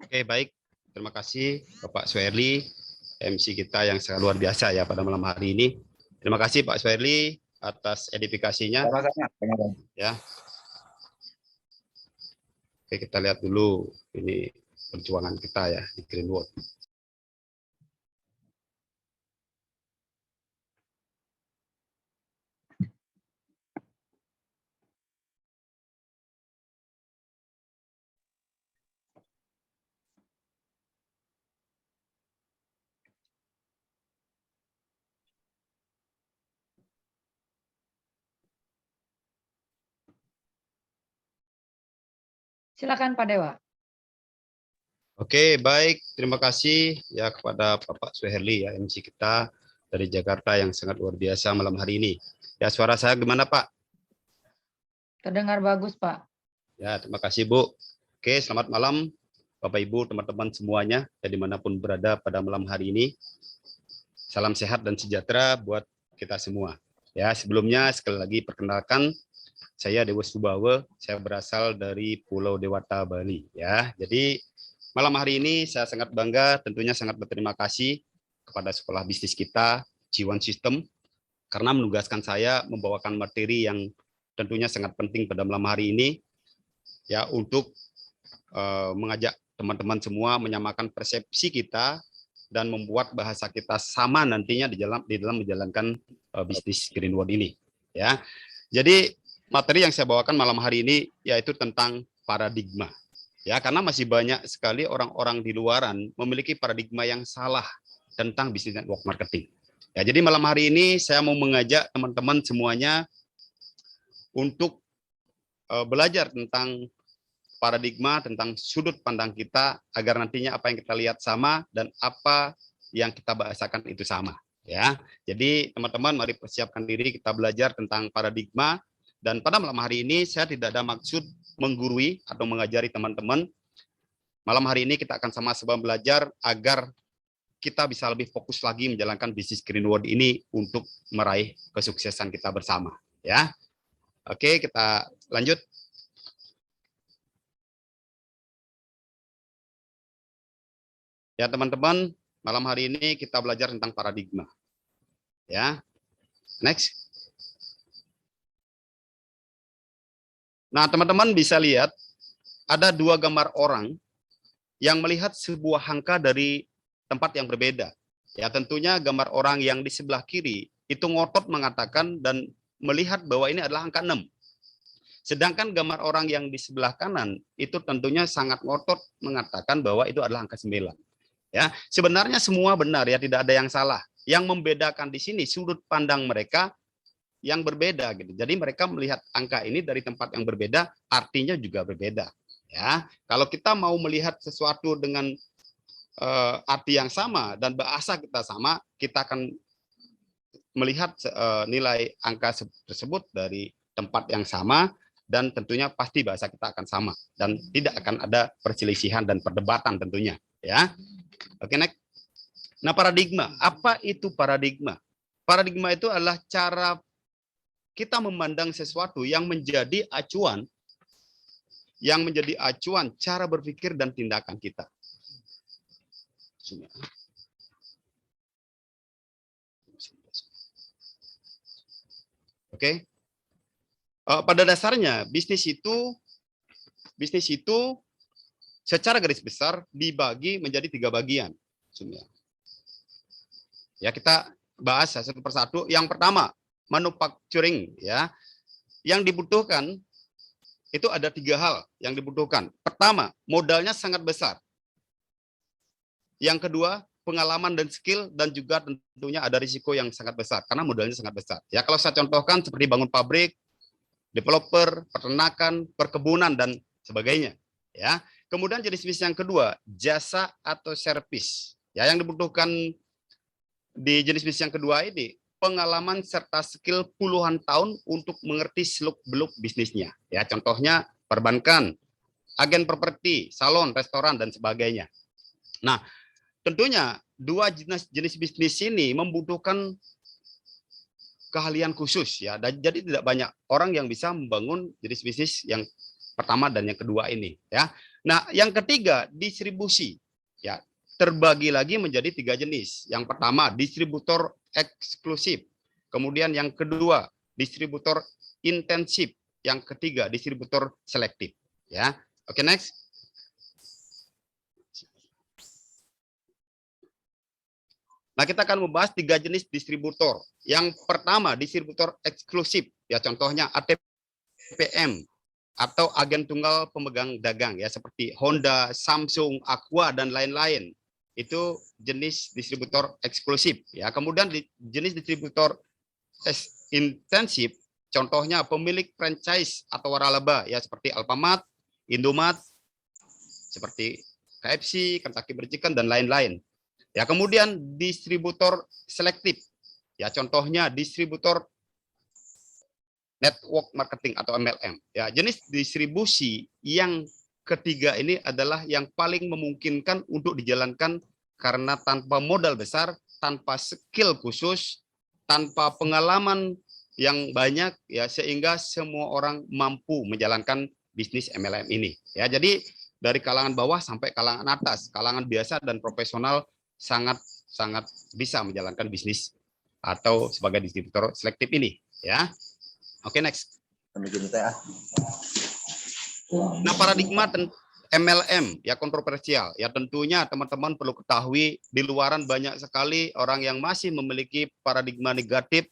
Oke, baik. Terima kasih Bapak Suherli, MC kita yang sangat luar biasa ya pada malam hari ini. Terima kasih Pak Suherli atas edifikasinya. Sama-sama. Ya. Oke, kita lihat dulu ini perjuangan kita ya di Greenwood. Silakan Pak Dewa. Oke, baik. Terima kasih ya kepada Bapak Suherli ya MC kita dari Jakarta yang sangat luar biasa malam hari ini. Ya, suara saya gimana Pak? Terdengar bagus Pak. Ya, terima kasih Bu. Oke, selamat malam Bapak Ibu, teman-teman semuanya ya dimanapun berada pada malam hari ini. Salam sehat dan sejahtera buat kita semua. Ya, sebelumnya sekali lagi perkenalkan saya Dewa Subawa, saya berasal dari Pulau Dewata, Bali ya. Jadi malam hari ini saya sangat bangga, tentunya sangat berterima kasih kepada sekolah bisnis kita, G1 System, karena menugaskan saya membawakan materi yang tentunya sangat penting pada malam hari ini, ya untuk mengajak teman-teman semua menyamakan persepsi kita dan membuat bahasa kita sama nantinya di dalam menjalankan bisnis Greenwood ini. Ya, jadi materi yang saya bawakan malam hari ini yaitu tentang paradigma. Ya, karena masih banyak sekali orang-orang di luaran memiliki paradigma yang salah tentang bisnis network marketing. Ya, jadi malam hari ini saya mau mengajak teman-teman semuanya untuk belajar tentang paradigma, tentang sudut pandang kita agar nantinya apa yang kita lihat sama dan apa yang kita bahasakan itu sama. Ya, jadi teman-teman mari persiapkan diri kita belajar tentang paradigma. Dan pada malam hari ini saya tidak ada maksud menggurui atau mengajari teman-teman. Malam hari ini kita akan sama-sama belajar agar kita bisa lebih fokus lagi menjalankan bisnis Greenwood ini untuk meraih kesuksesan kita bersama. Ya, oke kita lanjut. Ya teman-teman, malam hari ini kita belajar tentang paradigma. Ya, next. Nah teman-teman bisa lihat ada dua gambar orang yang melihat sebuah angka dari tempat yang berbeda. Ya tentunya gambar orang yang di sebelah kiri itu ngotot mengatakan dan melihat bahwa ini adalah angka 6. Sedangkan gambar orang yang di sebelah kanan itu tentunya sangat ngotot mengatakan bahwa itu adalah angka 9. Ya, sebenarnya semua benar ya, tidak ada yang salah. Yang membedakan di sini sudut pandang mereka yang berbeda gitu. Jadi mereka melihat angka ini dari tempat yang berbeda, artinya juga berbeda. Ya, kalau kita mau melihat sesuatu dengan arti yang sama dan bahasa kita sama, kita akan melihat nilai angka tersebut dari tempat yang sama dan tentunya pasti bahasa kita akan sama dan tidak akan ada perselisihan dan perdebatan tentunya. Ya, oke next. Nah paradigma, apa itu paradigma? Paradigma itu adalah cara kita memandang sesuatu yang menjadi acuan cara berpikir dan tindakan kita. Oke. Pada dasarnya bisnis itu secara garis besar dibagi menjadi 3 bagian. Ya kita bahas satu persatu. Yang pertama manufacturing ya. Yang dibutuhkan itu ada 3 hal yang dibutuhkan. Pertama, modalnya sangat besar. Yang kedua, pengalaman dan skill dan juga tentunya ada risiko yang sangat besar karena modalnya sangat besar. Ya kalau saya contohkan seperti bangun pabrik, developer, peternakan, perkebunan dan sebagainya. Ya. Kemudian jenis bisnis yang kedua, jasa atau servis. Ya yang dibutuhkan di jenis bisnis yang kedua ini pengalaman serta skill puluhan tahun untuk mengerti seluk-beluk bisnisnya. Ya, contohnya perbankan, agen properti, salon, restoran dan sebagainya. Nah, tentunya dua jenis bisnis ini membutuhkan keahlian khusus ya. Dan jadi tidak banyak orang yang bisa membangun jenis bisnis yang pertama dan yang kedua ini, ya. Nah, yang ketiga distribusi, ya, terbagi lagi menjadi 3 jenis. Yang pertama distributor eksklusif, kemudian yang kedua distributor intensif, yang ketiga distributor selektif, ya. Oke, next. Nah, kita akan membahas 3 jenis distributor. Yang pertama distributor eksklusif, ya, contohnya ATPM atau agen tunggal pemegang dagang, ya, seperti Honda, Samsung, Aqua dan lain-lain. Itu jenis distributor eksklusif, ya. Kemudian jenis distributor intensif, contohnya pemilik franchise atau waralaba, ya, seperti Alfamart, Indomart, seperti KFC, Kentucky Fried Chicken dan lain-lain. Ya, kemudian distributor selektif, ya, contohnya distributor network marketing atau MLM. Ya, jenis distribusi yang ketiga ini adalah yang paling memungkinkan untuk dijalankan karena tanpa modal besar, tanpa skill khusus, tanpa pengalaman yang banyak, ya, sehingga semua orang mampu menjalankan bisnis MLM ini. Ya, jadi dari kalangan bawah sampai kalangan atas, kalangan biasa dan profesional sangat bisa menjalankan bisnis atau sebagai distributor selektif ini, ya. Oke, next. Nah, paradigma MLM, ya, kontroversial, ya, tentunya teman-teman perlu ketahui di luaran banyak sekali orang yang masih memiliki paradigma negatif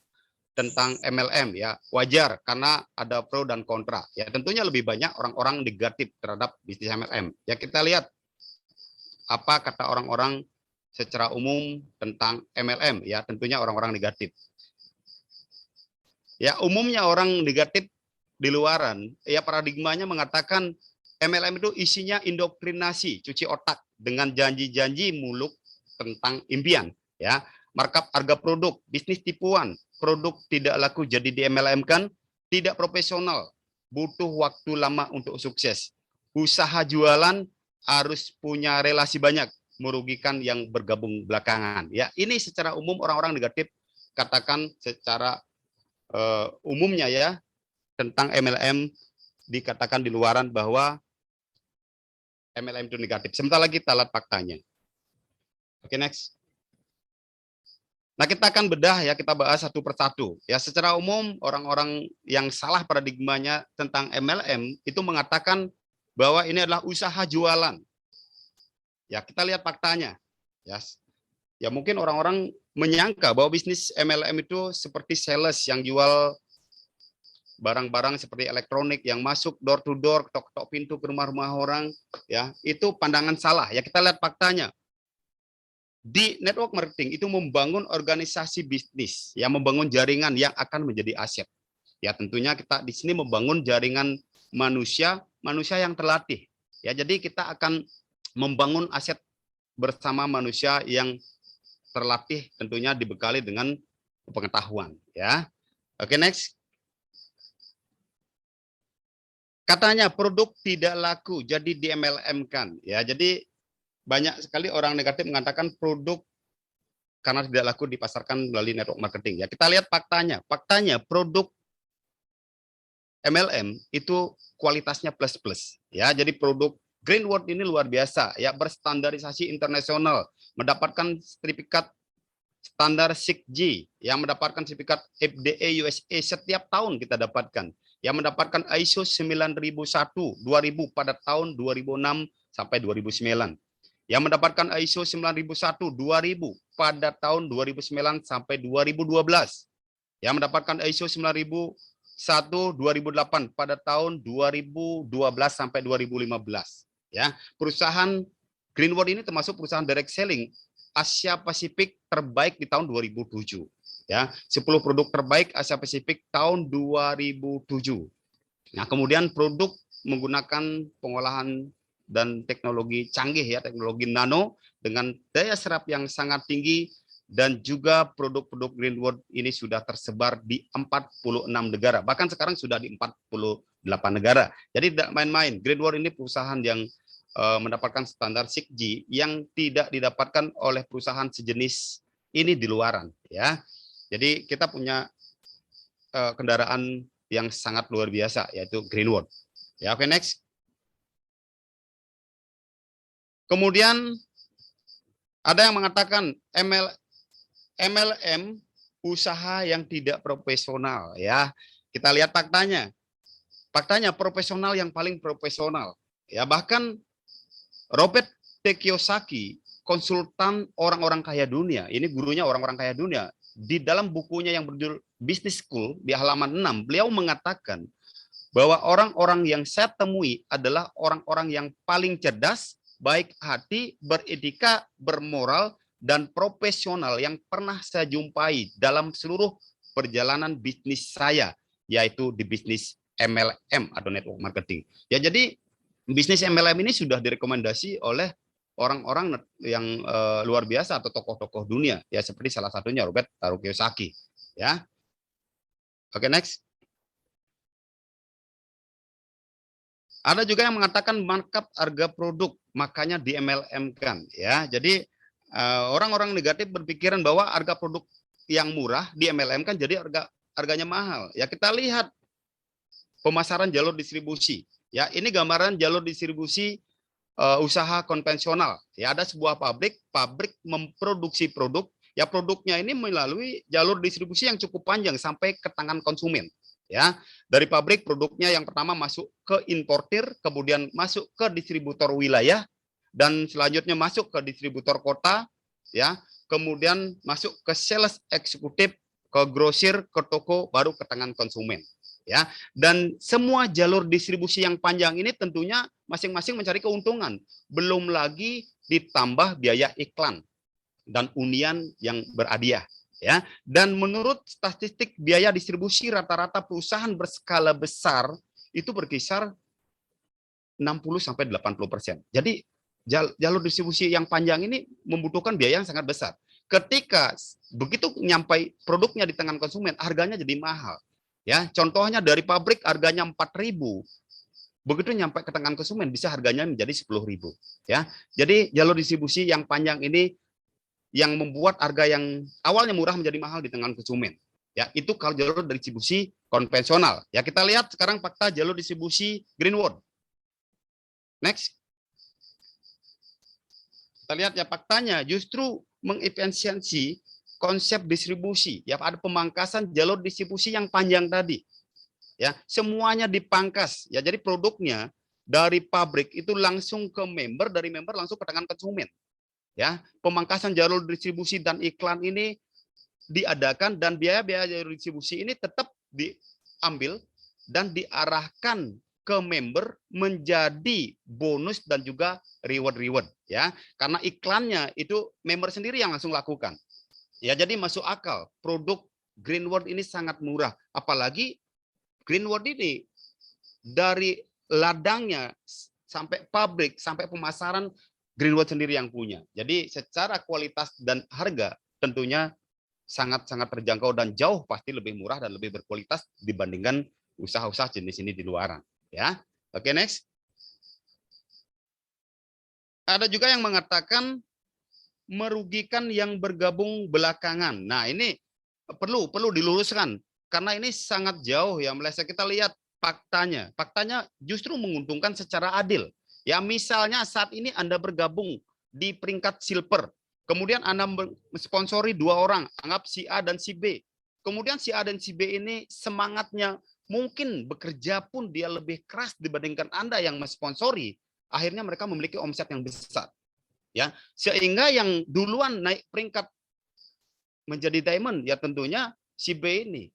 tentang MLM, ya. Wajar karena ada pro dan kontra, ya. Tentunya lebih banyak orang-orang negatif terhadap bisnis MLM. Ya, kita lihat apa kata orang-orang secara umum tentang MLM, ya, tentunya orang-orang negatif. Ya, umumnya orang negatif di luaran, ya, paradigmanya mengatakan MLM itu isinya indoktrinasi, cuci otak dengan janji-janji muluk tentang impian, ya. Markup harga produk, bisnis tipuan, produk tidak laku jadi di MLM kan, tidak profesional, butuh waktu lama untuk sukses. Usaha jualan harus punya relasi banyak, merugikan yang bergabung belakangan. Ya, ini secara umum orang-orang negatif katakan secara umumnya, ya, tentang MLM dikatakan di luaran bahwa MLM itu negatif. Sebentar lagi kita lihat faktanya. Oke, next. Nah, kita akan bedah, ya, kita bahas satu persatu. Ya, secara umum orang-orang yang salah paradigmanya tentang MLM itu mengatakan bahwa ini adalah usaha jualan. Ya, kita lihat faktanya. Ya, mungkin orang-orang menyangka bahwa bisnis MLM itu seperti sales yang jual barang-barang seperti elektronik yang masuk door to door, ketok-ketok pintu ke rumah-rumah orang, ya. Itu pandangan salah. Ya, kita lihat faktanya. Di network marketing itu membangun organisasi bisnis, ya, membangun jaringan yang akan menjadi aset. Ya, tentunya kita di sini membangun jaringan manusia yang terlatih. Ya, jadi kita akan membangun aset bersama manusia yang terlatih, tentunya dibekali dengan pengetahuan, ya. Oke, next. Katanya produk tidak laku jadi di MLM-kan, ya. Jadi banyak sekali orang negatif mengatakan produk karena tidak laku dipasarkan melalui network marketing, ya. Kita lihat faktanya. Faktanya produk MLM itu kualitasnya plus-plus, ya. Jadi produk Greenwood ini luar biasa, ya, berstandarisasi internasional, mendapatkan sertifikat standar 6G, yang mendapatkan sertifikat FDA USA setiap tahun kita dapatkan, yang mendapatkan ISO 9001 2000 pada tahun 2006 sampai 2009, yang mendapatkan ISO 9001 2000 pada tahun 2009 sampai 2012, yang mendapatkan ISO 9001 2008 pada tahun 2012 sampai 2015. Ya, perusahaan Greenwood ini termasuk perusahaan direct selling Asia Pasifik terbaik di tahun 2007. Ya, 10 produk terbaik Asia Pasifik tahun 2007. Nah, kemudian produk menggunakan pengolahan dan teknologi canggih, ya, teknologi nano dengan daya serap yang sangat tinggi, dan juga produk-produk Greenwood ini sudah tersebar di 46 negara, bahkan sekarang sudah di 48 negara. Jadi tidak main-main. Greenwood ini perusahaan yang mendapatkan standar 6G yang tidak didapatkan oleh perusahaan sejenis ini di luaran, ya. Jadi kita punya kendaraan yang sangat luar biasa, yaitu Greenwood. Ya, oke, next. Kemudian ada yang mengatakan MLM usaha yang tidak profesional, ya. Kita lihat faktanya. Faktanya profesional yang paling profesional. Ya, bahkan Robert T. Kiyosaki, konsultan orang-orang kaya dunia, ini gurunya orang-orang kaya dunia, di dalam bukunya yang berjudul Business School di halaman 6, beliau mengatakan bahwa orang-orang yang saya temui adalah orang-orang yang paling cerdas, baik hati, beretika, bermoral, dan profesional yang pernah saya jumpai dalam seluruh perjalanan bisnis saya, yaitu di bisnis MLM atau network marketing. Ya, jadi bisnis MLM ini sudah direkomendasi oleh orang-orang yang luar biasa atau tokoh-tokoh dunia, ya, seperti salah satunya Robert Kiyosaki, ya. Oke, next. Ada juga yang mengatakan markup harga produk, makanya di MLM-kan, ya. Jadi orang-orang negatif berpikiran bahwa harga produk yang murah di MLM-kan, jadi harganya mahal. Ya, kita lihat pemasaran jalur distribusi. Ya, ini gambaran jalur distribusi usaha konvensional. Ya, ada sebuah pabrik memproduksi produk. Ya, produknya ini melalui jalur distribusi yang cukup panjang sampai ke tangan konsumen. Ya, dari pabrik produknya yang pertama masuk ke importir, kemudian masuk ke distributor wilayah, dan selanjutnya masuk ke distributor kota, ya, kemudian masuk ke sales eksekutif, ke grosir, ke toko, baru ke tangan konsumen. Ya, dan semua jalur distribusi yang panjang ini tentunya masing-masing mencari keuntungan, belum lagi ditambah biaya iklan dan unian yang berhadiah, ya. Dan menurut statistik biaya distribusi rata-rata perusahaan berskala besar itu berkisar 60-80%. Jadi jalur distribusi yang panjang ini membutuhkan biaya yang sangat besar. Ketika begitu nyampai produknya di tangan konsumen, harganya jadi mahal. Ya, contohnya dari pabrik harganya 4.000, begitu nyampe ke tangan konsumen bisa harganya menjadi 10.000. Ya, jadi jalur distribusi yang panjang ini yang membuat harga yang awalnya murah menjadi mahal di tangan konsumen. Ya, itu kalau jalur distribusi konvensional. Ya, kita lihat sekarang fakta jalur distribusi Greenwood. Next. Kita lihat ya faktanya justru mengefisiensi konsep distribusi. Ya, ada pemangkasan jalur distribusi yang panjang tadi. Ya, semuanya dipangkas. Ya, jadi produknya dari pabrik itu langsung ke member, dari member langsung ke tangan konsumen. Ya, pemangkasan jalur distribusi dan iklan ini diadakan, dan biaya-biaya jalur distribusi ini tetap diambil dan diarahkan ke member menjadi bonus dan juga reward, ya. Karena iklannya itu member sendiri yang langsung lakukan. Ya, jadi masuk akal. Produk Greenwood ini sangat murah, apalagi Greenwood ini dari ladangnya sampai pabrik sampai pemasaran Greenwood sendiri yang punya. Jadi secara kualitas dan harga tentunya sangat-sangat terjangkau dan jauh pasti lebih murah dan lebih berkualitas dibandingkan usaha-usaha jenis ini di luaran. Ya, oke, next. Ada juga yang mengatakan merugikan yang bergabung belakangan. Nah, ini perlu diluruskan karena ini sangat jauh ya meleset. Kita lihat faktanya. Faktanya justru menguntungkan secara adil. Ya, misalnya saat ini Anda bergabung di peringkat silver, kemudian Anda mensponsori 2 orang, anggap si A dan si B. Kemudian si A dan si B ini semangatnya mungkin bekerja pun dia lebih keras dibandingkan Anda yang mensponsori. Akhirnya mereka memiliki omset yang besar. Ya, sehingga yang duluan naik peringkat menjadi diamond ya tentunya si B ini,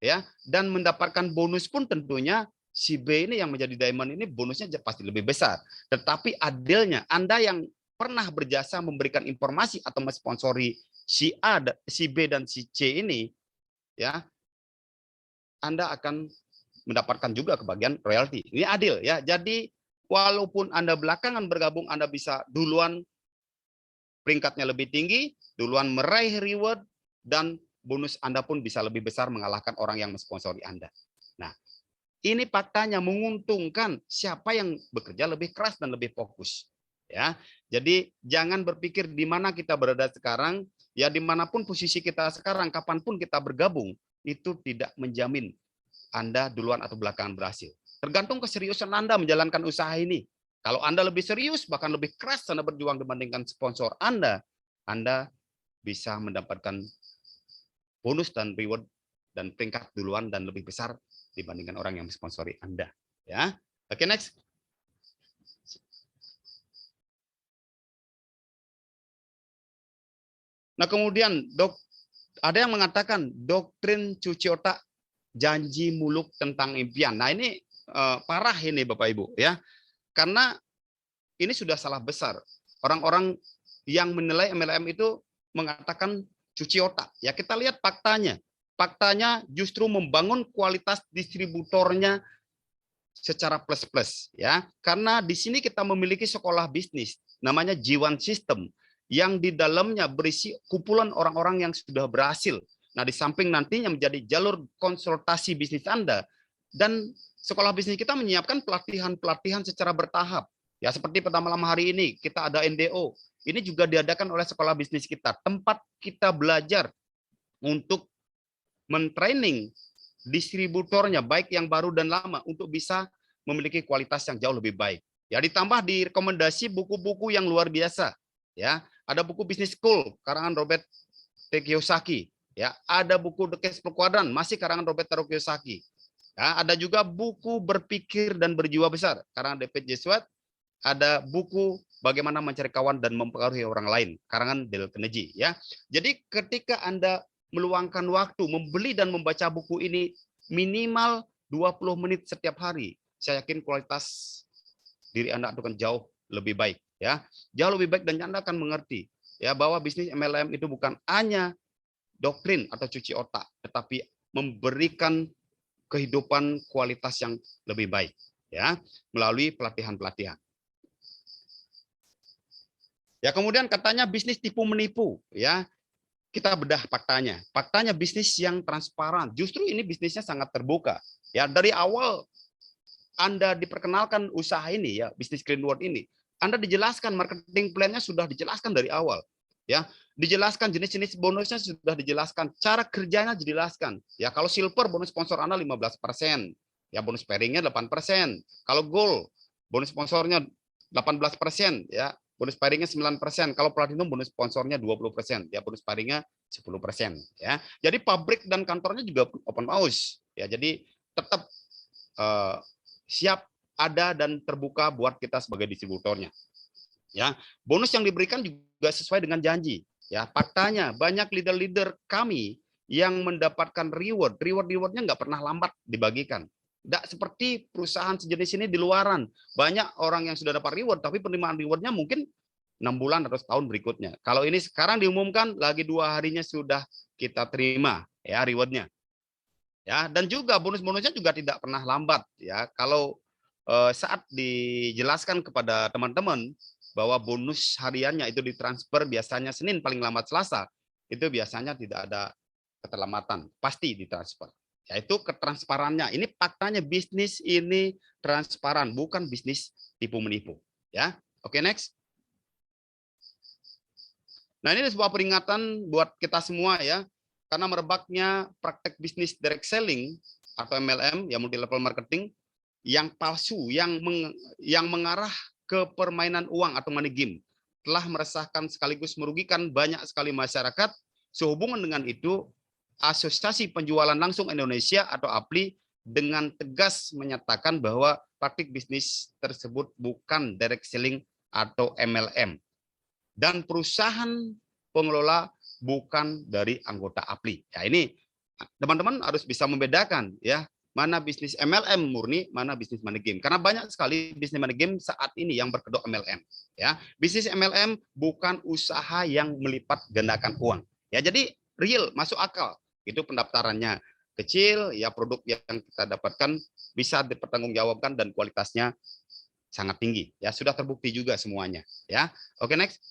ya, dan mendapatkan bonus pun tentunya si B ini yang menjadi diamond ini bonusnya pasti lebih besar. Tetapi adilnya Anda yang pernah berjasa memberikan informasi atau mensponsori si A, si B dan si C ini, ya, Anda akan mendapatkan juga kebagian royalti. Ini adil ya. Jadi walaupun Anda belakangan bergabung, Anda bisa duluan peringkatnya lebih tinggi, duluan meraih reward, dan bonus Anda pun bisa lebih besar mengalahkan orang yang mensponsori Anda. Nah, ini faktanya menguntungkan siapa yang bekerja lebih keras dan lebih fokus. Ya, jadi jangan berpikir di mana kita berada sekarang, ya dimanapun posisi kita sekarang, kapanpun kita bergabung, itu tidak menjamin Anda duluan atau belakangan berhasil. Tergantung keseriusan Anda menjalankan usaha ini. Kalau Anda lebih serius, bahkan lebih keras Anda berjuang dibandingkan sponsor Anda bisa mendapatkan bonus dan reward dan peringkat duluan dan lebih besar dibandingkan orang yang mensponsori Anda. Ya, oke, next. Nah, kemudian ada yang mengatakan doktrin cuci otak, janji muluk tentang impian. Nah, ini parah ini Bapak Ibu ya. Karena ini sudah salah besar. Orang-orang yang menilai MLM itu mengatakan cuci otak. Ya, kita lihat faktanya. Faktanya justru membangun kualitas distributornya secara plus-plus ya. Karena di sini kita memiliki sekolah bisnis namanya Jiwan System yang di dalamnya berisi kumpulan orang-orang yang sudah berhasil. Nah, di samping nantinya menjadi jalur konsultasi bisnis Anda, dan sekolah bisnis kita menyiapkan pelatihan-pelatihan secara bertahap. Ya, seperti pada malam hari ini kita ada NDO. Ini juga diadakan oleh sekolah bisnis kita, tempat kita belajar untuk mentraining distributornya, baik yang baru dan lama, untuk bisa memiliki kualitas yang jauh lebih baik. Ya, ditambah direkomendasi buku-buku yang luar biasa. Ya, ada buku Business School karangan Robert T. Kiyosaki. Ya, ada buku The Cash Flow Quadrant masih karangan Robert Taro Kiyosaki. Ya, ada juga buku Berpikir dan Berjiwa Besar karangan David J. Schwartz. Ada buku Bagaimana Mencari Kawan dan Mempengaruhi Orang Lain karangan Dale Carnegie. Ya, jadi ketika Anda meluangkan waktu membeli dan membaca buku ini minimal 20 menit setiap hari, saya yakin kualitas diri Anda akan jauh lebih baik. Ya, jauh lebih baik, dan Anda akan mengerti ya bahwa bisnis MLM itu bukan hanya doktrin atau cuci otak, tetapi memberikan kehidupan kualitas yang lebih baik ya melalui pelatihan-pelatihan. Ya, kemudian katanya bisnis tipu menipu ya. Kita bedah faktanya. Faktanya bisnis yang transparan. Justru ini bisnisnya sangat terbuka. Ya, dari awal Anda diperkenalkan usaha ini ya, bisnis Green World ini, Anda dijelaskan marketing plan-nya sudah dijelaskan dari awal. Ya, dijelaskan jenis-jenis bonusnya sudah dijelaskan, cara kerjanya dijelaskan. Ya, kalau silver bonus sponsor Anda 15%, ya bonus pairing-nya 8%. Kalau gold bonus sponsornya 18%, ya bonus pairing-nya 9%. Kalau platinum bonus sponsornya 20%, ya bonus pairing-nya 10%, ya. Jadi pabrik dan kantornya juga open house. Ya, jadi tetap siap ada dan terbuka buat kita sebagai distributornya. Ya, bonus yang diberikan juga sesuai dengan janji. Ya, faktanya banyak leader-leader kami yang mendapatkan rewardnya nggak pernah lambat dibagikan. Tidak seperti perusahaan sejenis ini di luaran. Banyak orang yang sudah dapat reward, tapi penerimaan rewardnya mungkin 6 bulan atau setahun berikutnya. Kalau ini sekarang diumumkan, lagi 2 harinya sudah kita terima ya rewardnya. Ya, dan juga bonus-bonusnya juga tidak pernah lambat. Ya, kalau saat dijelaskan kepada teman-teman bahwa bonus hariannya itu ditransfer biasanya Senin, paling lambat Selasa, itu biasanya tidak ada keterlambatan, pasti ditransfer. Yaitu ketransparannya. Ini faktanya bisnis ini transparan, bukan bisnis tipu menipu. Ya, oke, next. Nah, ini sebuah peringatan buat kita semua ya, karena merebaknya praktek bisnis direct selling atau MLM, ya multi level marketing, yang palsu, yang mengarah ke permainan uang atau money game, telah meresahkan sekaligus merugikan banyak sekali masyarakat. Sehubungan dengan itu, Asosiasi Penjualan Langsung Indonesia atau APLI dengan tegas menyatakan bahwa praktik bisnis tersebut bukan direct selling atau MLM. Dan perusahaan pengelola bukan dari anggota APLI. Ya, ini teman-teman harus bisa membedakan ya, mana bisnis MLM murni, mana bisnis money game. Karena banyak sekali bisnis money game saat ini yang berkedok MLM. Ya, bisnis MLM bukan usaha yang melipat gandakan uang. Ya, jadi real, masuk akal. Itu pendaftarannya kecil, ya produk yang kita dapatkan bisa dipertanggungjawabkan dan kualitasnya sangat tinggi. Ya, sudah terbukti juga semuanya. Ya, oke, next.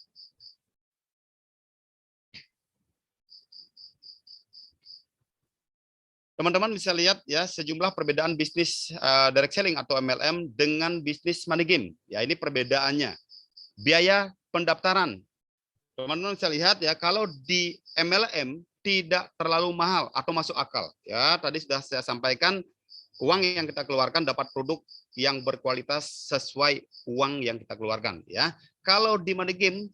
Teman-teman bisa lihat ya sejumlah perbedaan bisnis direct selling atau MLM dengan bisnis money game. Ya, ini perbedaannya. Biaya pendaftaran. Teman-teman bisa lihat ya, kalau di MLM tidak terlalu mahal atau masuk akal. Ya, tadi sudah saya sampaikan uang yang kita keluarkan dapat produk yang berkualitas sesuai uang yang kita keluarkan, ya. Kalau di money game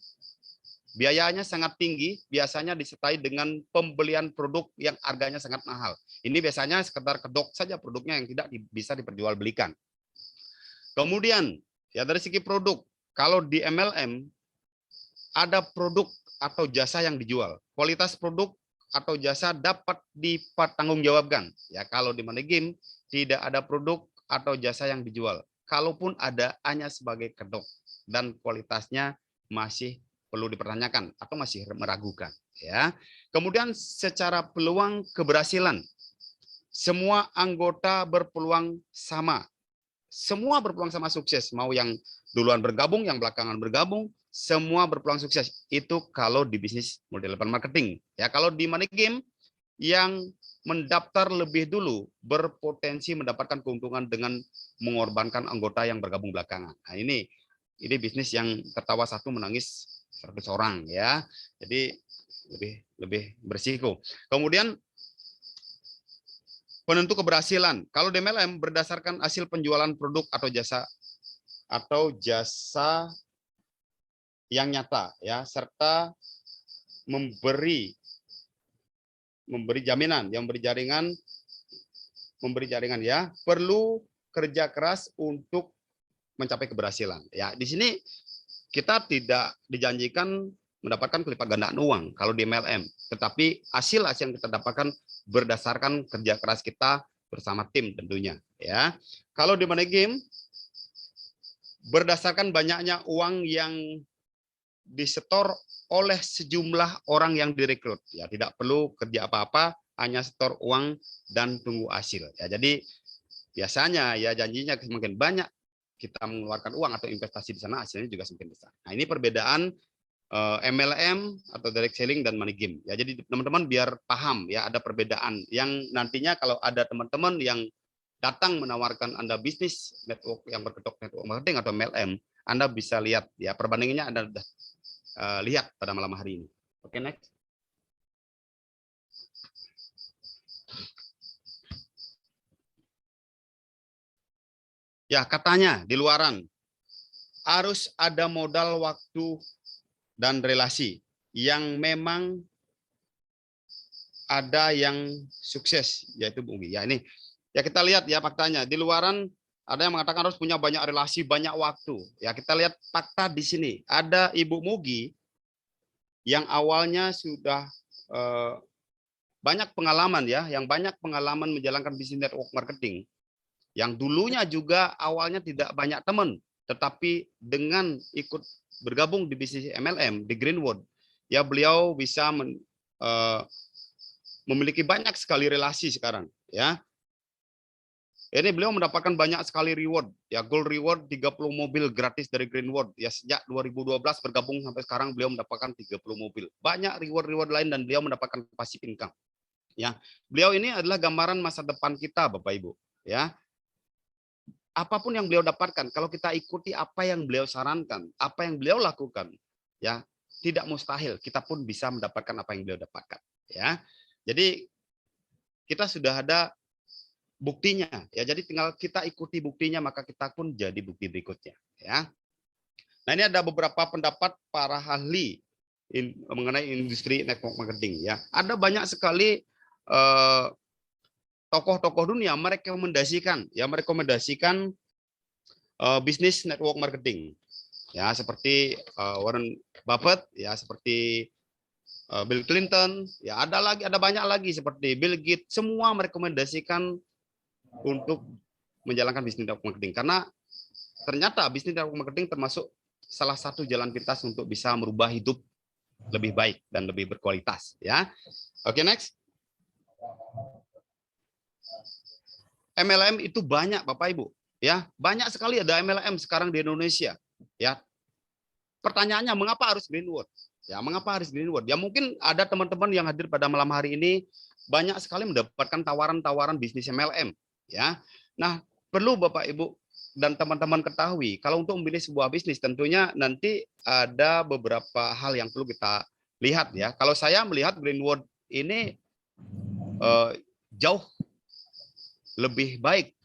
biayanya sangat tinggi, biasanya disertai dengan pembelian produk yang harganya sangat mahal. Ini biasanya sekedar kedok saja produknya yang tidak bisa diperjualbelikan. Kemudian, ya dari segi produk, kalau di MLM ada produk atau jasa yang dijual. Kualitas produk atau jasa dapat dipertanggungjawabkan. Ya, kalau di money game tidak ada produk atau jasa yang dijual. Kalaupun ada, hanya sebagai kedok dan kualitasnya masih perlu dipertanyakan atau masih meragukan, ya. Kemudian secara peluang keberhasilan, semua anggota berpeluang sama. Semua berpeluang sama sukses, mau yang duluan bergabung, yang belakangan bergabung, semua berpeluang sukses. Itu kalau di bisnis multi level marketing. Ya, kalau di money game yang mendaftar lebih dulu berpotensi mendapatkan keuntungan dengan mengorbankan anggota yang bergabung belakangan. Nah, ini bisnis yang tertawa satu menangis 100 orang, ya. Jadi lebih berisiko. Kemudian penentu keberhasilan. Kalau di MLM berdasarkan hasil penjualan produk atau jasa yang nyata, ya, serta memberi jaminan, yang memberi jaringan, ya, perlu kerja keras untuk mencapai keberhasilan. Ya, di sini kita tidak dijanjikan mendapatkan kelipat gandaan uang kalau di MLM, tetapi hasil yang kita dapatkan berdasarkan kerja keras kita bersama tim tentunya, ya. Kalau di money game berdasarkan banyaknya uang yang disetor oleh sejumlah orang yang direkrut, ya, tidak perlu kerja apa-apa, hanya setor uang dan tunggu hasil, ya. Jadi biasanya, ya, janjinya semakin banyak kita mengeluarkan uang atau investasi di sana, hasilnya juga semakin besar. Nah, ini perbedaan MLM atau direct selling dan money game. Ya, jadi teman-teman biar paham, ya, ada perbedaan yang nantinya kalau ada teman-teman yang datang menawarkan Anda bisnis network yang berkedok network marketing atau MLM, Anda bisa lihat, ya, perbandingannya Anda lihat pada malam hari ini. Oke, next. Ya, katanya di luaran harus ada modal waktu dan relasi yang memang ada yang sukses, yaitu Bung. Ya, ini ya kita lihat, ya, faktanya di luaran ada yang mengatakan harus punya banyak relasi, banyak waktu. Ya, kita lihat fakta di sini. Ada Ibu Mugi yang awalnya sudah banyak pengalaman, ya, yang banyak pengalaman menjalankan bisnis network marketing. Yang dulunya juga awalnya tidak banyak teman, tetapi dengan ikut bergabung di bisnis MLM di Greenwood, ya, beliau bisa memiliki banyak sekali relasi sekarang, ya. Ini beliau mendapatkan banyak sekali reward, ya, gold reward 30 mobil gratis dari Greenwood, ya, sejak 2012 bergabung sampai sekarang beliau mendapatkan 30 mobil. Banyak reward lain dan beliau mendapatkan passive income, ya. Beliau ini adalah gambaran masa depan kita, Bapak Ibu, ya. Apapun yang beliau dapatkan, kalau kita ikuti apa yang beliau sarankan, apa yang beliau lakukan, ya, tidak mustahil kita pun bisa mendapatkan apa yang beliau dapatkan, ya. Jadi kita sudah ada buktinya, ya. Jadi tinggal kita ikuti buktinya, maka kita pun jadi bukti berikutnya, ya. Nah, ini ada beberapa pendapat para ahli mengenai industri network marketing, ya. Ada banyak sekali tokoh-tokoh dunia merekomendasikan bisnis network marketing, ya, seperti Warren Buffett, ya, seperti Bill Clinton, ya, ada banyak lagi seperti Bill Gates, semua merekomendasikan untuk menjalankan bisnis network marketing karena ternyata bisnis network marketing termasuk salah satu jalan pintas untuk bisa merubah hidup lebih baik dan lebih berkualitas, ya. Oke, next. MLM itu banyak, Bapak Ibu, ya, banyak sekali ada MLM sekarang di Indonesia, ya. Pertanyaannya, mengapa harus Greenwood? Ya, mengapa harus Greenwood? Ya, mungkin ada teman-teman yang hadir pada malam hari ini banyak sekali mendapatkan tawaran-tawaran bisnis MLM, ya. Nah, perlu Bapak Ibu dan teman-teman ketahui, kalau untuk memilih sebuah bisnis tentunya nanti ada beberapa hal yang perlu kita lihat, ya. Kalau saya melihat Greenwood ini jauh lebih baik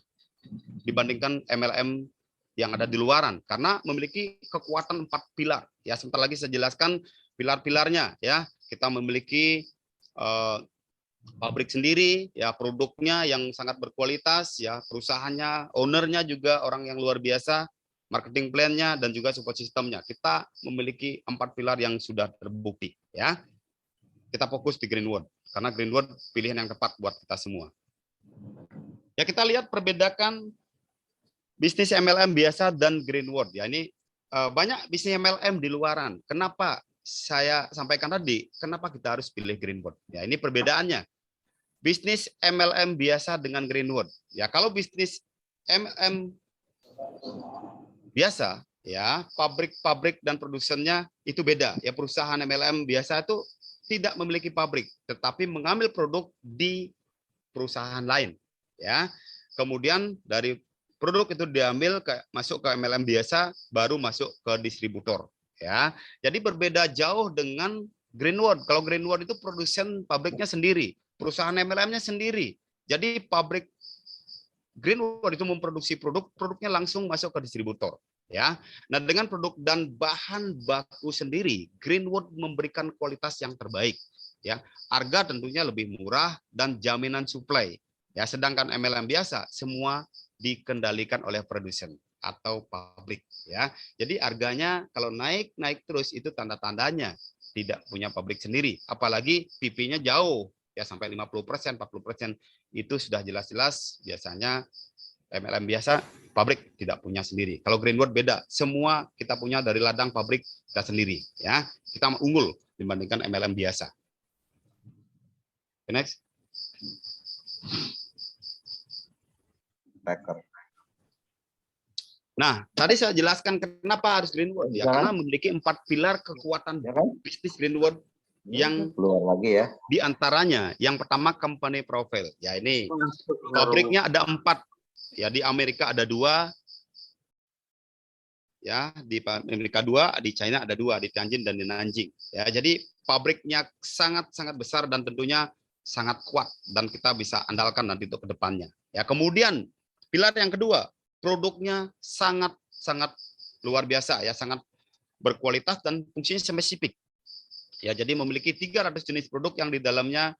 dibandingkan MLM yang ada di luaran karena memiliki kekuatan 4 pilar. Ya, sebentar lagi saya jelaskan pilar-pilarnya ya. Kita memiliki pabrik sendiri, ya produknya yang sangat berkualitas, ya perusahaannya, ownernya juga orang yang luar biasa, marketing plan-nya dan juga support sistemnya. Kita memiliki 4 pilar yang sudah terbukti, ya. Kita fokus di Greenwood karena Greenwood pilihan yang tepat buat kita semua. Ya kita lihat perbedaan bisnis MLM biasa dan Greenwood. Ya ini banyak bisnis MLM di luaran. Kenapa saya sampaikan tadi? Kenapa kita harus pilih Greenwood? Ya ini perbedaannya. Bisnis MLM biasa dengan Greenwood. Ya, kalau bisnis MLM biasa, ya pabrik-pabrik dan produsennya itu beda. Ya, perusahaan MLM biasa itu tidak memiliki pabrik, tetapi mengambil produk di perusahaan lain. Ya, kemudian dari produk itu diambil masuk ke MLM biasa, baru masuk ke distributor. Ya, jadi berbeda jauh dengan Greenwood. Kalau Greenwood itu produsen pabriknya sendiri. Perusahaan MLM-nya sendiri. Jadi pabrik Greenwood itu memproduksi produknya langsung masuk ke distributor. Ya, nah dengan produk dan bahan baku sendiri, Greenwood memberikan kualitas yang terbaik. Ya, harga tentunya lebih murah dan jaminan suplai. Ya, sedangkan MLM biasa semua dikendalikan oleh produsen atau pabrik. Ya, jadi harganya kalau naik terus itu tanda-tandanya tidak punya pabrik sendiri. Apalagi PP-nya jauh. Ya sampai 50%, 40% itu sudah jelas-jelas biasanya MLM biasa pabrik tidak punya sendiri. Kalau Greenwood beda, semua kita punya dari ladang pabrik kita sendiri ya. Kita unggul dibandingkan MLM biasa. Next. Nah, tadi saya jelaskan kenapa harus Greenwood ya, karena memiliki 4 pilar kekuatan bisnis Greenwood yang keluar lagi ya. Di antaranya yang pertama company profile. Ya ini pabriknya ada 4. Ya di Amerika ada 2. Ya di Amerika 2, di China ada 2, di Tianjin dan di Nanjing. Ya jadi pabriknya sangat-sangat besar dan tentunya sangat kuat dan kita bisa andalkan nanti untuk kedepannya. Ya kemudian pilar yang kedua, produknya sangat-sangat luar biasa ya, sangat berkualitas dan fungsinya spesifik. Ya, jadi memiliki 300 jenis produk yang di dalamnya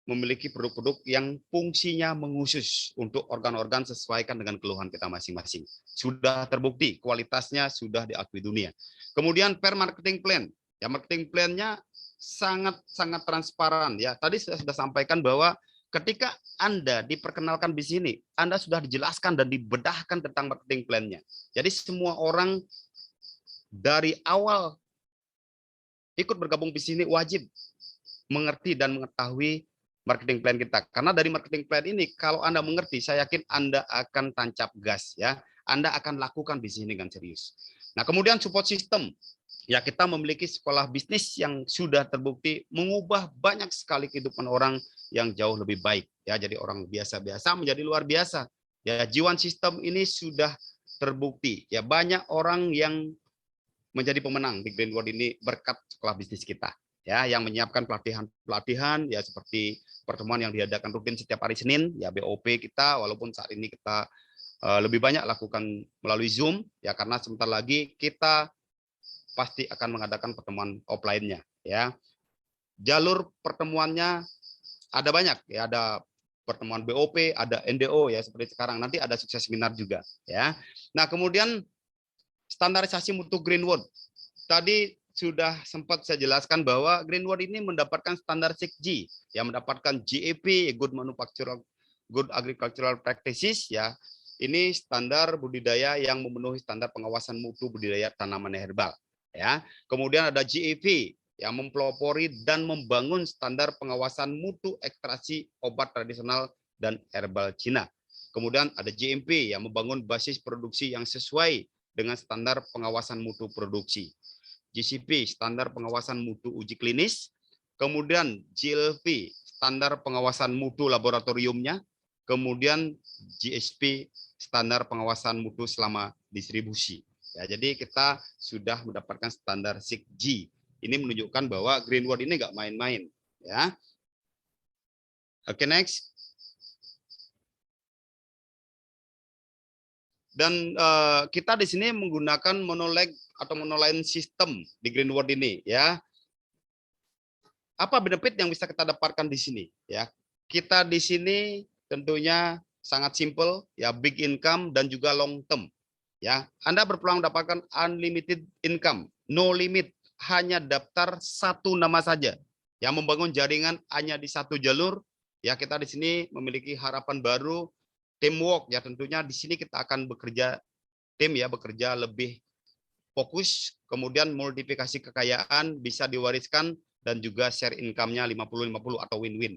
memiliki produk-produk yang fungsinya mengkhusus untuk organ-organ sesuaikan dengan keluhan kita masing-masing. Sudah terbukti kualitasnya sudah diakui dunia. Kemudian per marketing plan. Ya, marketing plan-nya sangat-sangat transparan ya. Tadi saya sudah sampaikan bahwa ketika Anda diperkenalkan di sini, Anda sudah dijelaskan dan dibedahkan tentang marketing plan-nya. Jadi semua orang dari awal ikut bergabung di sini wajib mengerti dan mengetahui marketing plan kita. Karena dari marketing plan ini, kalau Anda mengerti, saya yakin Anda akan tancap gas ya. Anda akan lakukan bisnis dengan serius. Nah, kemudian support system. Ya, kita memiliki sekolah bisnis yang sudah terbukti mengubah banyak sekali kehidupan orang yang jauh lebih baik. Ya, jadi orang biasa-biasa menjadi luar biasa. Ya, G1 System ini sudah terbukti. Ya, banyak orang yang menjadi pemenang di Greenwood ini berkat sekolah bisnis kita ya, yang menyiapkan pelatihan ya seperti pertemuan yang diadakan rutin setiap hari Senin ya, BOP kita walaupun saat ini kita lebih banyak lakukan melalui Zoom ya, karena sebentar lagi kita pasti akan mengadakan pertemuan offline-nya ya. Jalur pertemuannya ada banyak ya, ada pertemuan BOP, ada NDO ya seperti sekarang, nanti ada sukses seminar juga ya. Nah, kemudian standarisasi mutu Greenwood. Tadi sudah sempat saya jelaskan bahwa Greenwood ini mendapatkan standar 6G, yang mendapatkan GAP, Good Agricultural Practices, ya. Ini standar budidaya yang memenuhi standar pengawasan mutu budidaya tanaman herbal, ya. Kemudian ada GAP yang mempelopori dan membangun standar pengawasan mutu ekstraksi obat tradisional dan herbal Cina. Kemudian ada GMP yang membangun basis produksi yang sesuai dengan standar pengawasan mutu produksi. GCP, standar pengawasan mutu uji klinis. Kemudian GLP, standar pengawasan mutu laboratoriumnya. Kemudian GSP, standar pengawasan mutu selama distribusi. Ya, jadi kita sudah mendapatkan standar 6G. Ini menunjukkan bahwa Greenwood ini nggak main-main. Ya. Oke, next. Dan kita di sini menggunakan monoleg atau monoline system di Greenwood ini, ya. Apa benefit yang bisa kita dapatkan di sini, ya? Kita di sini tentunya sangat simple, ya, big income dan juga long term, ya. Anda berpeluang mendapatkan unlimited income, no limit, hanya daftar satu nama saja. Yang membangun jaringan hanya di satu jalur, ya. Kita di sini memiliki harapan baru, teamwork, ya. Tentunya di sini kita akan bekerja tim, ya, bekerja lebih fokus, kemudian multiplikasi kekayaan bisa diwariskan dan juga share income-nya 50-50 atau win-win,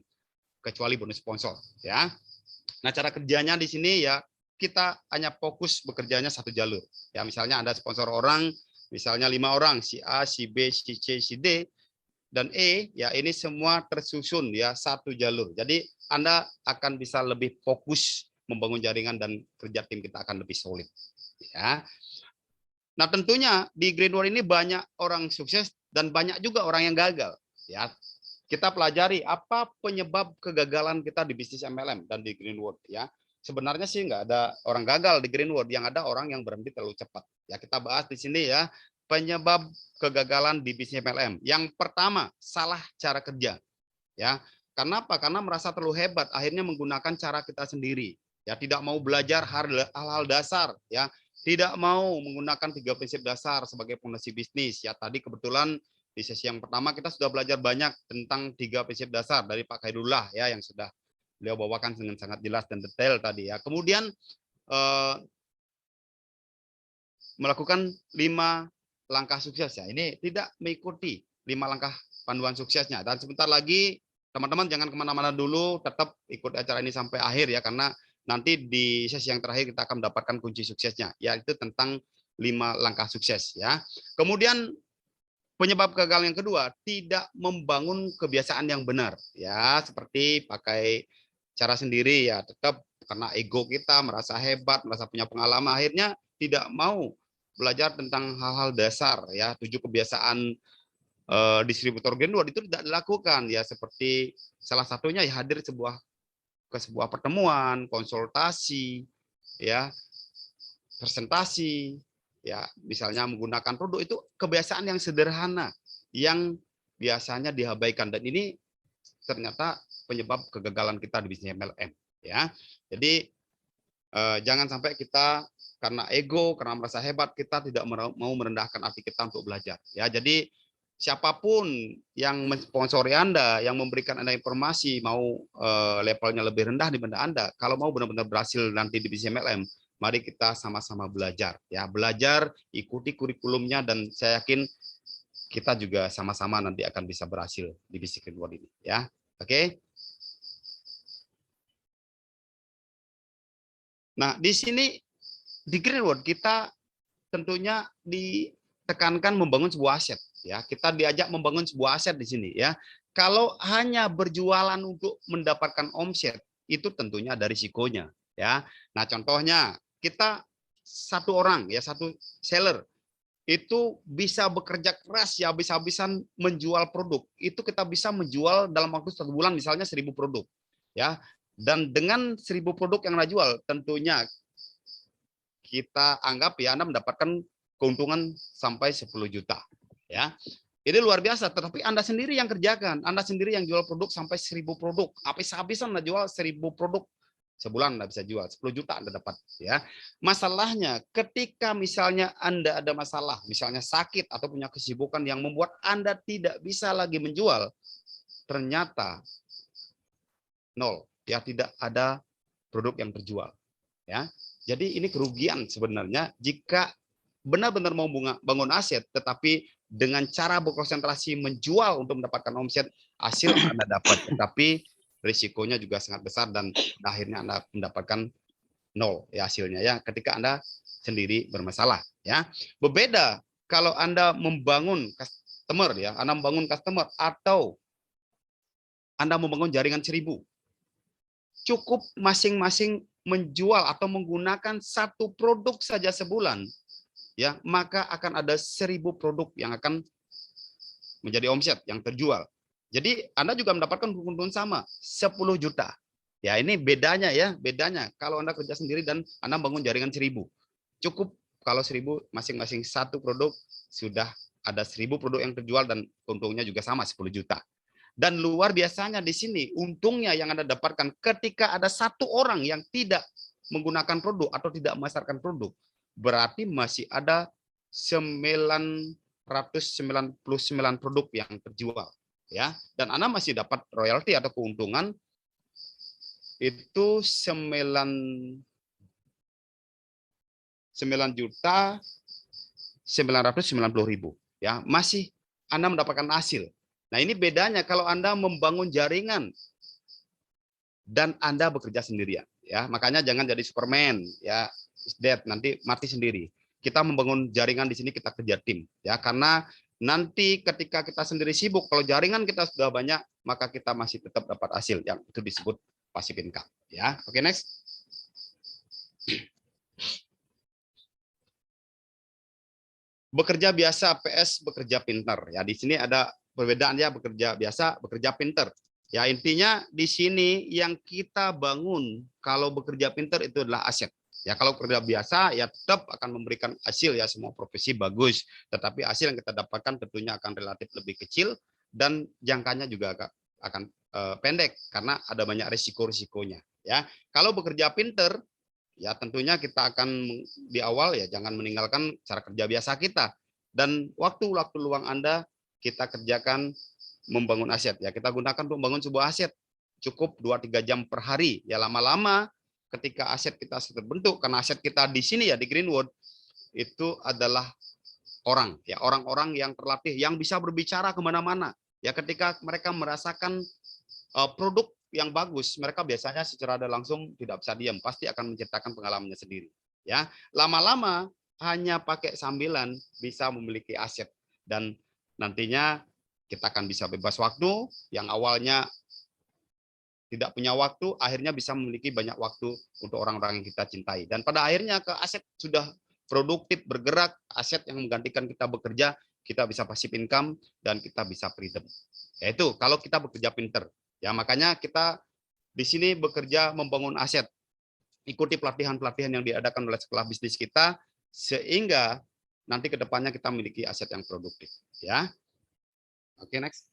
kecuali bonus sponsor, ya. Nah, cara kerjanya di sini, ya, kita hanya fokus bekerjanya satu jalur. Ya, misalnya Anda sponsor orang, misalnya 5 orang, si A, si B, si C, si D, dan E, ya, ini semua tersusun, ya, satu jalur. Jadi Anda akan bisa lebih fokus membangun jaringan dan kerja tim kita akan lebih solid, ya. Nah, tentunya di Greenwood ini banyak orang sukses dan banyak juga orang yang gagal, ya. Kita pelajari apa penyebab kegagalan kita di bisnis MLM dan di Greenwood, ya. Sebenarnya sih nggak ada orang gagal di Greenwood, yang ada orang yang berhenti terlalu cepat. Ya, kita bahas di sini, ya, penyebab kegagalan di bisnis MLM. Yang pertama, salah cara kerja, ya. Kenapa? Karena merasa terlalu hebat, akhirnya menggunakan cara kita sendiri. Ya, tidak mau belajar hal-hal dasar, ya. Tidak mau menggunakan 3 prinsip dasar sebagai fondasi bisnis. Ya, tadi kebetulan di sesi yang pertama kita sudah belajar banyak tentang 3 prinsip dasar dari Pak Khairullah, ya, yang sudah beliau bawakan dengan sangat jelas dan detail tadi, ya. Kemudian melakukan 5 langkah sukses, ya. Ini tidak mengikuti 5 langkah panduan suksesnya. Dan sebentar lagi teman-teman jangan kemana-mana dulu, tetap ikut acara ini sampai akhir, ya, karena nanti di sesi yang terakhir kita akan mendapatkan kunci suksesnya, yaitu tentang 5 langkah sukses, ya. Kemudian penyebab gagal yang kedua, tidak membangun kebiasaan yang benar, ya, seperti pakai cara sendiri, ya, tetap karena ego kita merasa hebat, merasa punya pengalaman, akhirnya tidak mau belajar tentang hal-hal dasar, ya. 7 kebiasaan distributor Greenwood itu tidak dilakukan, ya, seperti salah satunya, ya, hadir ke sebuah pertemuan, konsultasi, ya, presentasi, ya, misalnya menggunakan produk, itu kebiasaan yang sederhana yang biasanya diabaikan, dan ini ternyata penyebab kegagalan kita di bisnis MLM, ya. Jadi jangan sampai kita karena ego, karena merasa hebat, kita tidak mau merendahkan hati kita untuk belajar, ya. Jadi siapapun yang mensponsori Anda, yang memberikan Anda informasi, mau levelnya lebih rendah dibanding Anda, kalau mau benar-benar berhasil nanti di bisnis MLM, mari kita sama-sama belajar, ya. Belajar, ikuti kurikulumnya, dan saya yakin kita juga sama-sama nanti akan bisa berhasil di bisnis Greenwood ini, ya. Oke. Nah, di sini di Greenwood kita tentunya ditekankan membangun sebuah aset, ya. Kita diajak membangun sebuah aset di sini, ya. Kalau hanya berjualan untuk mendapatkan omset, itu tentunya ada risikonya, ya. Nah, contohnya kita satu orang, ya, satu seller itu bisa bekerja keras, ya, habis-habisan menjual produk. Itu kita bisa menjual dalam waktu 1 bulan misalnya 1.000 produk, ya. Dan dengan 1.000 produk yang Anda jual, tentunya kita anggap, ya, Anda mendapatkan keuntungan sampai 10 juta, ya. Ini luar biasa, tetapi Anda sendiri yang kerjakan, Anda sendiri yang jual produk sampai 1.000 produk, habis-habisan Anda jual 1.000 produk, sebulan Anda bisa jual 10 juta Anda dapat, ya. Masalahnya ketika misalnya Anda ada masalah, misalnya sakit atau punya kesibukan yang membuat Anda tidak bisa lagi menjual, ternyata nol, ya, tidak ada produk yang terjual, ya. Jadi ini kerugian sebenarnya jika benar-benar mau bangun aset, tetapi dengan cara berkonsentrasi menjual untuk mendapatkan omset, hasil Anda dapat, tetapi risikonya juga sangat besar dan akhirnya Anda mendapatkan nol, ya, hasilnya, ya, ketika Anda sendiri bermasalah, ya. Berbeda kalau Anda membangun customer, ya, Anda membangun customer atau Anda membangun jaringan 1.000, cukup masing-masing menjual atau menggunakan satu produk saja sebulan, ya, maka akan ada 1.000 produk yang akan menjadi omset yang terjual. Jadi Anda juga mendapatkan keuntungan sama 10 juta. Ya, ini bedanya, ya, bedanya kalau Anda kerja sendiri dan Anda bangun jaringan 1.000. Cukup kalau 1000 masing-masing satu produk sudah ada 1000 produk yang terjual dan untungnya juga sama 10 juta. Dan luar biasanya di sini untungnya yang Anda dapatkan ketika ada satu orang yang tidak menggunakan produk atau tidak memasarkan produk, berarti masih ada 999 produk yang terjual, ya. Dan Anda masih dapat royalti atau keuntungan itu 9.990.000, ya. Masih Anda mendapatkan hasil. Nah, ini bedanya kalau Anda membangun jaringan dan Anda bekerja sendirian, ya. Makanya jangan jadi Superman, ya. Dead, nanti mati sendiri. Kita membangun jaringan di sini, kita kerja tim, ya. Karena nanti ketika kita sendiri sibuk, kalau jaringan kita sudah banyak, maka kita masih tetap dapat hasil, yang itu disebut passive income, ya. Oke, next. Bekerja biasa PS bekerja pintar, ya. Di sini ada perbedaannya, bekerja biasa, bekerja pintar. Ya, intinya di sini yang kita bangun kalau bekerja pintar itu adalah aset. Ya, kalau kerja biasa ya tetap akan memberikan hasil, ya, semua profesi bagus, tetapi hasil yang kita dapatkan tentunya akan relatif lebih kecil dan jangkanya juga akan pendek karena ada banyak risiko-risikonya, ya. Kalau bekerja pintar, ya tentunya kita akan di awal ya jangan meninggalkan cara kerja biasa kita, dan waktu-waktu luang Anda kita kerjakan membangun aset, ya. Kita gunakan untuk membangun sebuah aset cukup 2-3 jam per hari, ya. Lama-lama ketika aset kita terbentuk, karena aset kita di sini ya di Greenwood itu adalah orang, ya, orang-orang yang terlatih yang bisa berbicara kemana-mana, ya. Ketika mereka merasakan produk yang bagus, mereka biasanya secara langsung tidak bisa diam, pasti akan menceritakan pengalamannya sendiri, ya. Lama-lama hanya pakai sambilan bisa memiliki aset, dan nantinya kita akan bisa bebas waktu, yang awalnya tidak punya waktu, akhirnya bisa memiliki banyak waktu untuk orang-orang yang kita cintai. Dan pada akhirnya ke aset sudah produktif, bergerak, aset yang menggantikan kita bekerja, kita bisa passive income, dan kita bisa freedom. Yaitu kalau kita bekerja pinter. Ya, makanya kita di sini bekerja membangun aset. Ikuti pelatihan-pelatihan yang diadakan oleh sekolah bisnis kita, sehingga nanti ke depannya kita memiliki aset yang produktif. Ya, oke, next.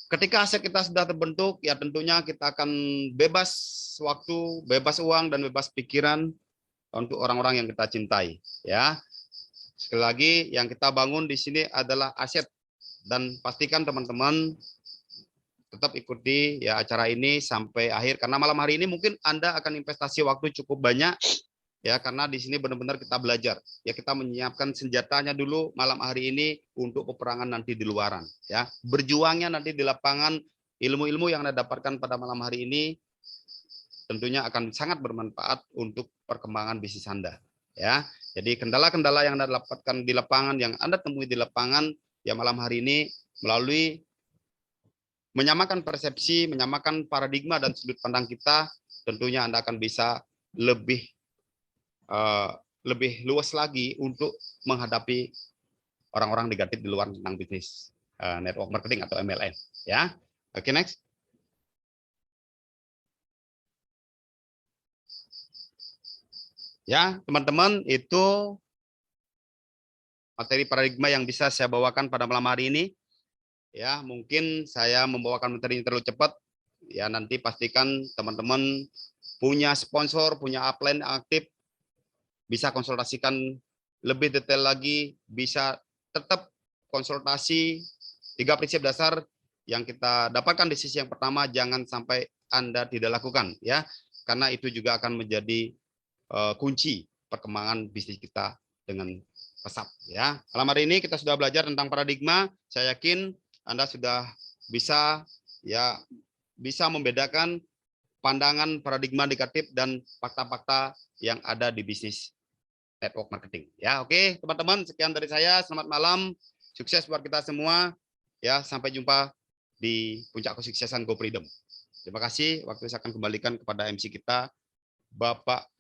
Ketika aset kita sudah terbentuk, ya tentunya kita akan bebas waktu, bebas uang, dan bebas pikiran untuk orang-orang yang kita cintai. Ya, sekali lagi yang kita bangun di sini adalah aset, dan pastikan teman-teman tetap ikuti ya acara ini sampai akhir, karena malam hari ini mungkin Anda akan investasi waktu cukup banyak, ya, karena di sini benar-benar kita belajar, ya. Kita menyiapkan senjatanya dulu malam hari ini untuk peperangan nanti di luaran, ya. Berjuangnya nanti di lapangan, ilmu-ilmu yang Anda dapatkan pada malam hari ini tentunya akan sangat bermanfaat untuk perkembangan bisnis Anda, ya. Jadi kendala-kendala yang Anda dapatkan di lapangan, yang Anda temui di lapangan, ya, malam hari ini melalui menyamakan persepsi, menyamakan paradigma dan sudut pandang kita, tentunya Anda akan bisa lebih luas lagi untuk menghadapi orang-orang negatif di luar tentang bisnis network marketing atau MLM, ya. Oke, next. Ya, teman-teman, itu materi paradigma yang bisa saya bawakan pada malam hari ini. Ya, mungkin saya membawakan materi yang terlalu cepat. Ya, nanti pastikan teman-teman punya sponsor, punya upline aktif, bisa konsultasikan lebih detail lagi, bisa tetap konsultasi 3 prinsip dasar yang kita dapatkan di sisi yang pertama, jangan sampai Anda tidak lakukan, ya, karena itu juga akan menjadi kunci perkembangan bisnis kita dengan pesat, ya. Malam hari ini kita sudah belajar tentang paradigma. Saya yakin Anda sudah bisa, ya, bisa membedakan pandangan paradigma negatif dan fakta-fakta yang ada di bisnis network marketing. Ya, oke, teman-teman, sekian dari saya. Selamat malam, sukses buat kita semua. Ya, sampai jumpa di puncak kesuksesan Go Freedom. Terima kasih. Waktu saya akan kembalikan kepada MC kita, Bapak